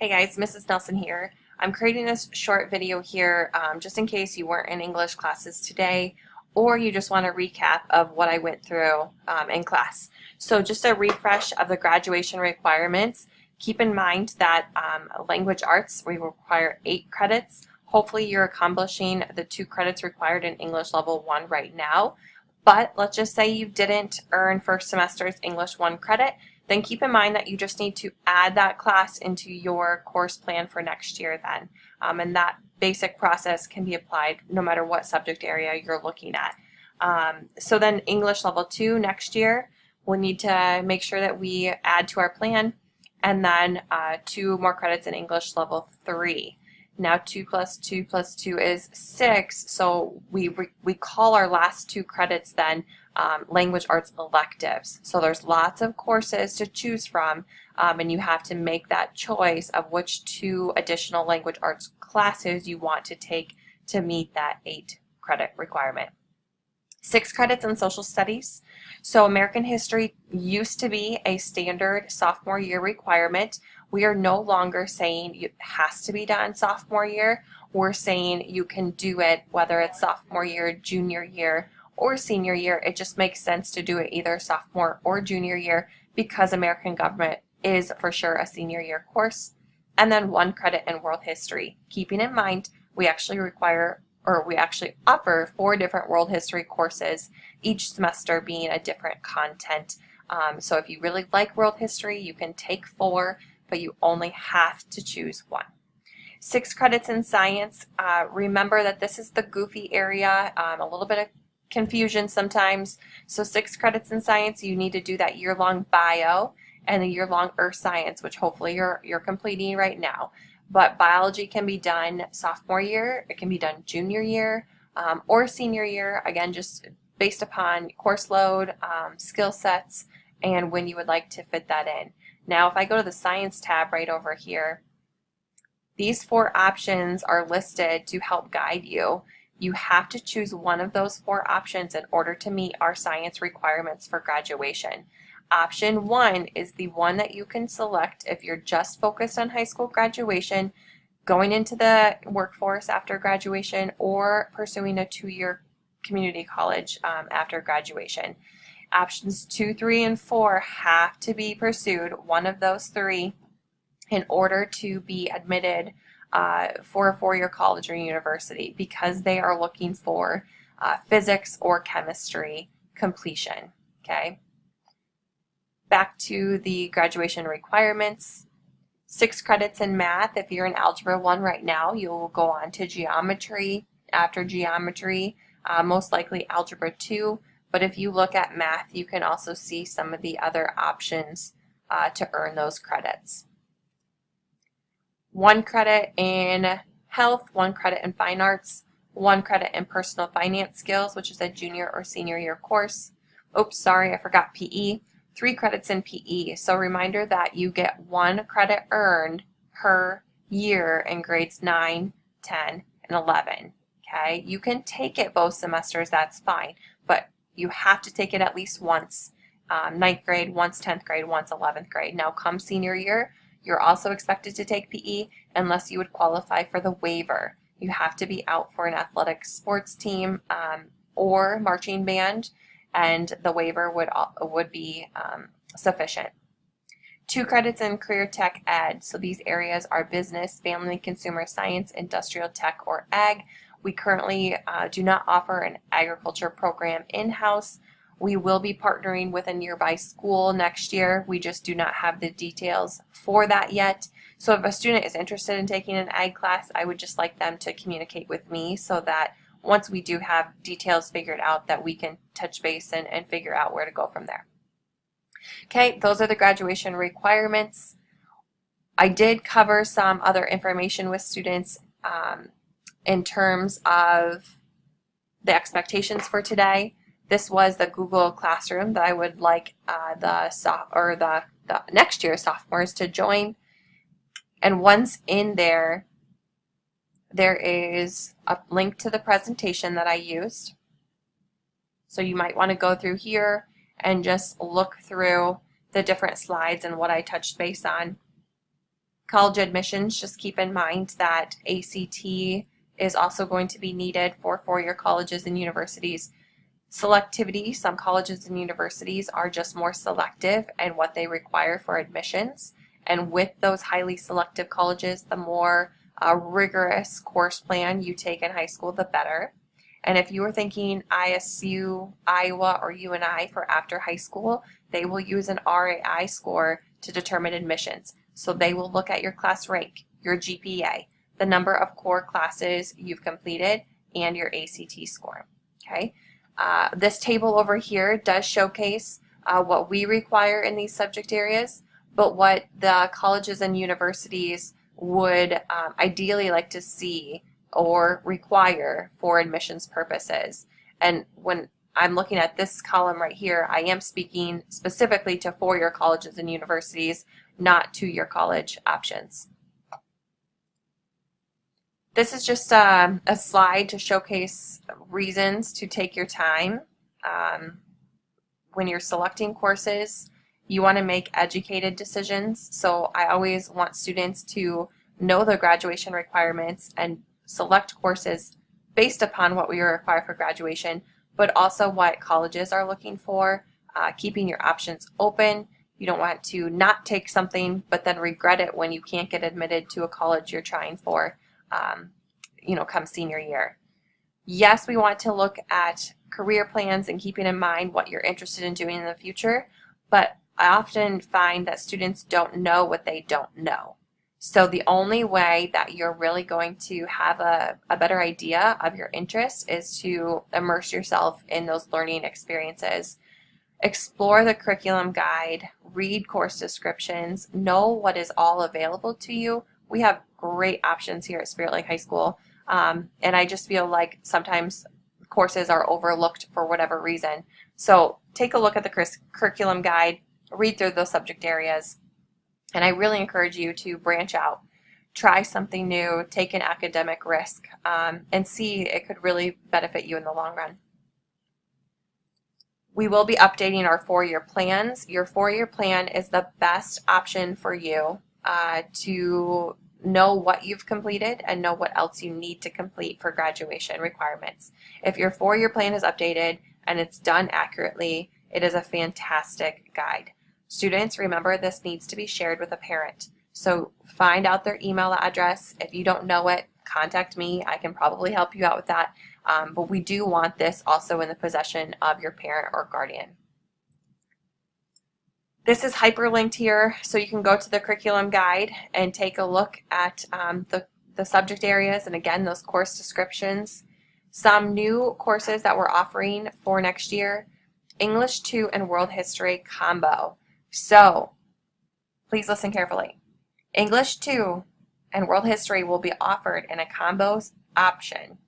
Hey guys, Mrs. Nelson here. I'm creating this short video here just in case you weren't in English classes today or you just want a recap of what I went through in class. So just a refresh of the graduation requirements. Keep in mind that language arts, we require 8 credits. Hopefully you're accomplishing the 2 credits required in English Level 1 right now. But let's just say you didn't earn first semester's English 1 credit. Then keep in mind that you just need to add that class into your course plan for next year then. And that basic process can be applied no matter what subject area you're looking at. So then English Level 2 next year, we'll need to make sure that we add to our plan, and then 2 more credits in English Level 3. Now 2 plus 2 plus 2 is 6, so we call our last 2 credits then language arts electives. So there's lots of courses to choose from, and you have to make that choice of which 2 additional language arts classes you want to take to meet that 8 credit requirement. 6 credits in social studies. So American history used to be a standard sophomore year requirement. We are no longer saying it has to be done sophomore year. We're saying you can do it whether it's sophomore year, junior year, or senior year. It just makes sense to do it either sophomore or junior year because American government is for sure a senior year course. And then 1 credit in world history. Keeping in mind, we actually offer 4 different world history courses, each semester being a different content. So if you really like world history, you can take 4, but you only have to choose 1. 6 credits in science. Remember that this is the goofy area, a little bit of confusion sometimes. So 6 credits in science, you need to do that year-long bio and a year-long earth science, which hopefully you're completing right now. But biology can be done sophomore year, it can be done junior year, or senior year, again, just based upon course load, skill sets, and when you would like to fit that in. Now, if I go to the science tab right over here, these 4 options are listed to help guide you. You have to choose one of those 4 options in order to meet our science requirements for graduation. Option 1 is the one that you can select if you're just focused on high school graduation, going into the workforce after graduation, or pursuing a 2-year community college after graduation. Options 2, 3, and 4 have to be pursued, one of those 3, in order to be admitted for a 4-year college or university, because they are looking for physics or chemistry completion. Okay. Back to the graduation requirements. 6 credits in math. If you're in Algebra 1 right now, you'll go on to geometry. After geometry, most likely Algebra 2. But if you look at math, you can also see some of the other options to earn those credits. 1 credit in health, 1 credit in fine arts, 1 credit in personal finance skills, which is a junior or senior year course. Oops, sorry, I forgot PE. 3 credits in PE. So reminder that you get 1 credit earned per year in grades 9, 10, and 11. Okay, you can take it both semesters, that's fine, but you have to take it at least once, 9th grade, once 10th grade, once 11th grade. Now come senior year, you're also expected to take PE unless you would qualify for the waiver. You have to be out for an athletic sports team or marching band, and the waiver would be sufficient. 2 credits in career tech ed. So these areas are business, family, consumer science, industrial tech, or ag. We currently do not offer an agriculture program in-house. We will be partnering with a nearby school next year. We just do not have the details for that yet. So if a student is interested in taking an ag class, I would just like them to communicate with me so that once we do have details figured out, that we can touch base and figure out where to go from there. Okay, those are the graduation requirements. I did cover some other information with students in terms of the expectations for today. This was the Google Classroom that I would like the next year sophomores to join. And once in there, there is a link to the presentation that I used. So you might want to go through here and just look through the different slides and what I touched base on. College admissions, just keep in mind that ACT is also going to be needed for four-year colleges and universities. Selectivity, some colleges and universities are just more selective in what they require for admissions. And with those highly selective colleges, the more rigorous course plan you take in high school, the better. And if you were thinking ISU, Iowa, or UNI for after high school, they will use an RAI score to determine admissions. So they will look at your class rank, your GPA, the number of core classes you've completed, and your ACT score. Okay. This table over here does showcase what we require in these subject areas, but what the colleges and universities would ideally like to see or require for admissions purposes. And when I'm looking at this column right here, I am speaking specifically to four-year colleges and universities, not two-year college options. This is just a slide to showcase reasons to take your time. When you're selecting courses, you want to make educated decisions. So I always want students to know the graduation requirements and select courses based upon what we require for graduation, but also what colleges are looking for, keeping your options open. You don't want to not take something but then regret it when you can't get admitted to a college you're trying for, come senior year. Yes, we want to look at career plans and keeping in mind what you're interested in doing in the future, but I often find that students don't know what they don't know. So the only way that you're really going to have a better idea of your interest is to immerse yourself in those learning experiences. Explore the curriculum guide, read course descriptions, know what is all available to you. We have great options here at Spirit Lake High School, and I just feel like sometimes courses are overlooked for whatever reason. So take a look at the curriculum guide, read through those subject areas, and I really encourage you to branch out, try something new, take an academic risk, and see it could really benefit you in the long run. We will be updating our four-year plans. Your four-year plan is the best option for you to know what you've completed and know what else you need to complete for graduation requirements. If your four-year plan is updated and it's done accurately, it is a fantastic guide. Students, remember this needs to be shared with a parent. So find out their email address. If you don't know it, contact me. I can probably help you out with that. But we do want this also in the possession of your parent or guardian. This is hyperlinked here, so you can go to the curriculum guide and take a look at the subject areas and again those course descriptions. Some new courses that we're offering for next year: English 2 and World History combo. So please listen carefully. English 2 and World History will be offered in a combo option,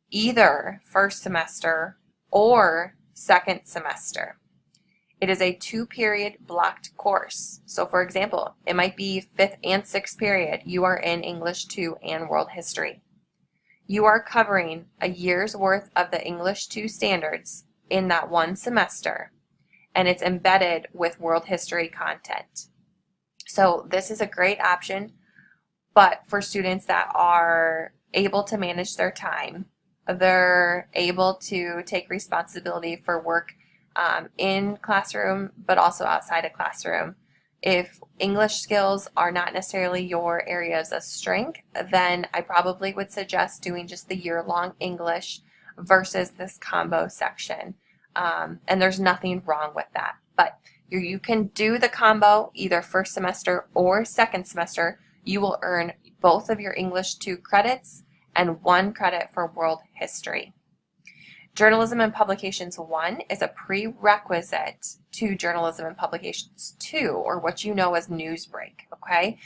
either first semester or second semester. It is a 2-period blocked course. So for example, it might be 5th and 6th period. You are in English 2 and World History. You are covering a year's worth of the English 2 standards in that one semester, and it's embedded with World History content. So this is a great option, but for students that are able to manage their time, they're able to take responsibility for work in classroom, but also outside of classroom. If English skills are not necessarily your areas of strength, then I probably would suggest doing just the year-long English versus this combo section. And there's nothing wrong with that. But you can do the combo either first semester or second semester. You will earn both of your English 2 credits and 1 credit for World History. Journalism and Publications 1 is a prerequisite to Journalism and Publications 2, or what you know as Newsbreak, okay?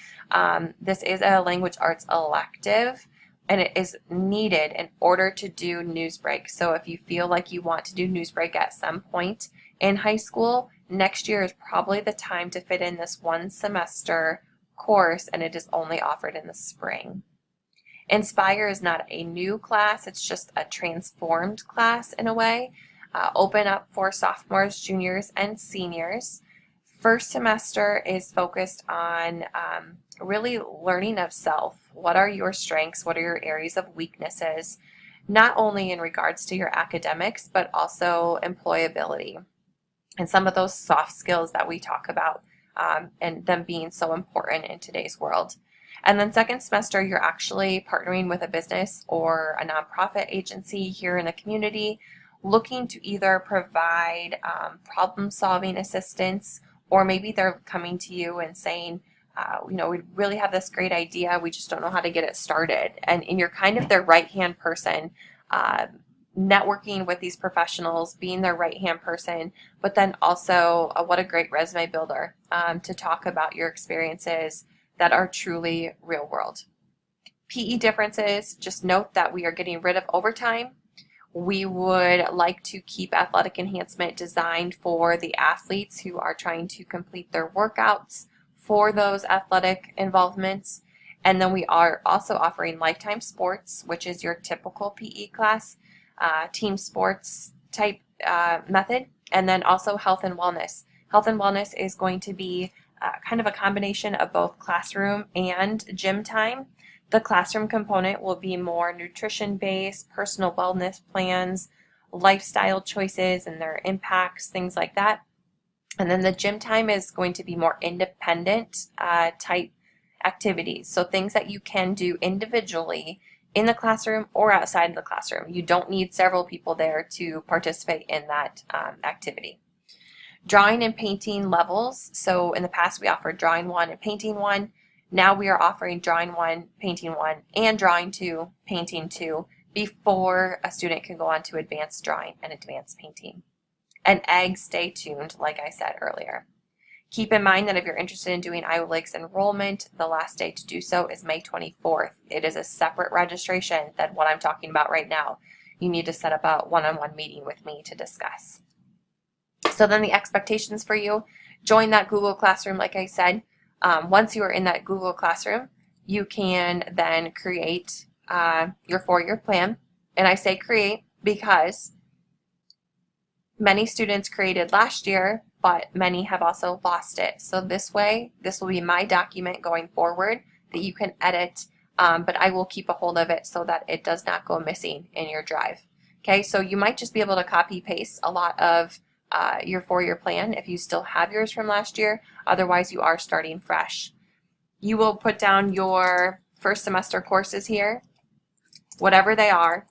This is a language arts elective, and it is needed in order to do Newsbreak. So if you feel like you want to do Newsbreak at some point in high school, next year is probably the time to fit in this 1 semester course, and it is only offered in the spring. Inspire is not a new class, it's just a transformed class in a way. Open up for sophomores, juniors, and seniors. First semester is focused on really learning of self. What are your strengths? What are your areas of weaknesses? Not only in regards to your academics, but also employability and some of those soft skills that we talk about, and them being so important in today's world. And then second semester, you're actually partnering with a business or a nonprofit agency here in the community, looking to either provide problem-solving assistance, or maybe they're coming to you and saying, we really have this great idea, we just don't know how to get it started. And you're kind of their right-hand person, networking with these professionals, being their right-hand person, but then also what a great resume builder to talk about your experiences that are truly real world. PE differences, just note that we are getting rid of overtime. We would like to keep athletic enhancement designed for the athletes who are trying to complete their workouts for those athletic involvements. And then we are also offering lifetime sports, which is your typical PE class, team sports type method, and then also health and wellness. Health and wellness is going to be kind of a combination of both classroom and gym time. The classroom component will be more nutrition-based, personal wellness plans, lifestyle choices and their impacts, things like that. And then the gym time is going to be more independent type activities. So things that you can do individually in the classroom or outside of the classroom. You don't need several people there to participate in that activity. Drawing and painting levels. So in the past we offered drawing 1 and painting 1. Now we are offering drawing 1, painting 1, and drawing 2, painting 2 before a student can go on to advanced drawing and advanced painting. And eggs, stay tuned, like I said earlier. Keep in mind that if you're interested in doing Iowa Lakes enrollment, the last day to do so is May 24th. It is a separate registration than what I'm talking about right now. You need to set up a one-on-one meeting with me to discuss. So then the expectations for you, join that Google Classroom, like I said. Once you are in that Google Classroom, you can then create your 4-year plan. And I say create because many students created last year, but many have also lost it. So this way, this will be my document going forward that you can edit, but I will keep a hold of it so that it does not go missing in your drive. Okay, so you might just be able to copy paste a lot of your 4-year plan if you still have yours from last year. Otherwise, you are starting fresh. You will put down your first semester courses here, whatever they are.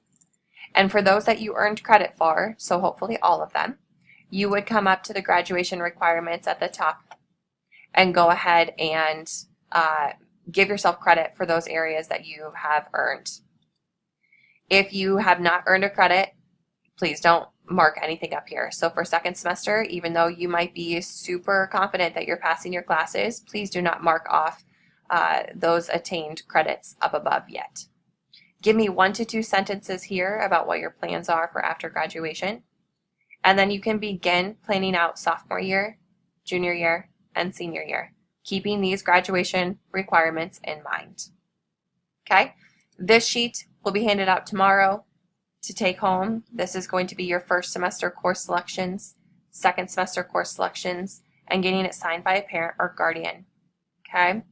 And for those that you earned credit for, so hopefully all of them, you would come up to the graduation requirements at the top and go ahead and give yourself credit for those areas that you have earned. If you have not earned a credit, please don't mark anything up here. So for second semester, even though you might be super confident that you're passing your classes, please do not mark off those attained credits up above yet. Give me 1 to 2 sentences here about what your plans are for after graduation. And then you can begin planning out sophomore year, junior year, and senior year, keeping these graduation requirements in mind. Okay? This sheet will be handed out tomorrow to take home. This is going to be your first semester course selections, second semester course selections, and getting it signed by a parent or guardian. Okay?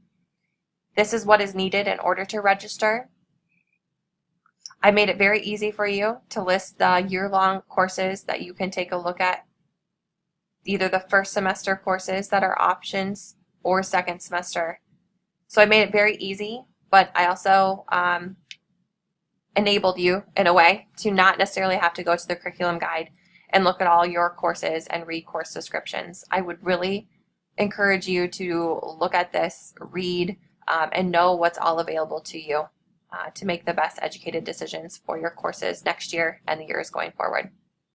This is what is needed in order to register. I made it very easy for you to list the year-long courses that you can take a look at, either the first semester courses that are options or second semester. So I made it very easy, but I also enabled you in a way to not necessarily have to go to the curriculum guide and look at all your courses and read course descriptions. I would really encourage you to look at this, read, and know what's all available to you to make the best educated decisions for your courses next year and the years going forward.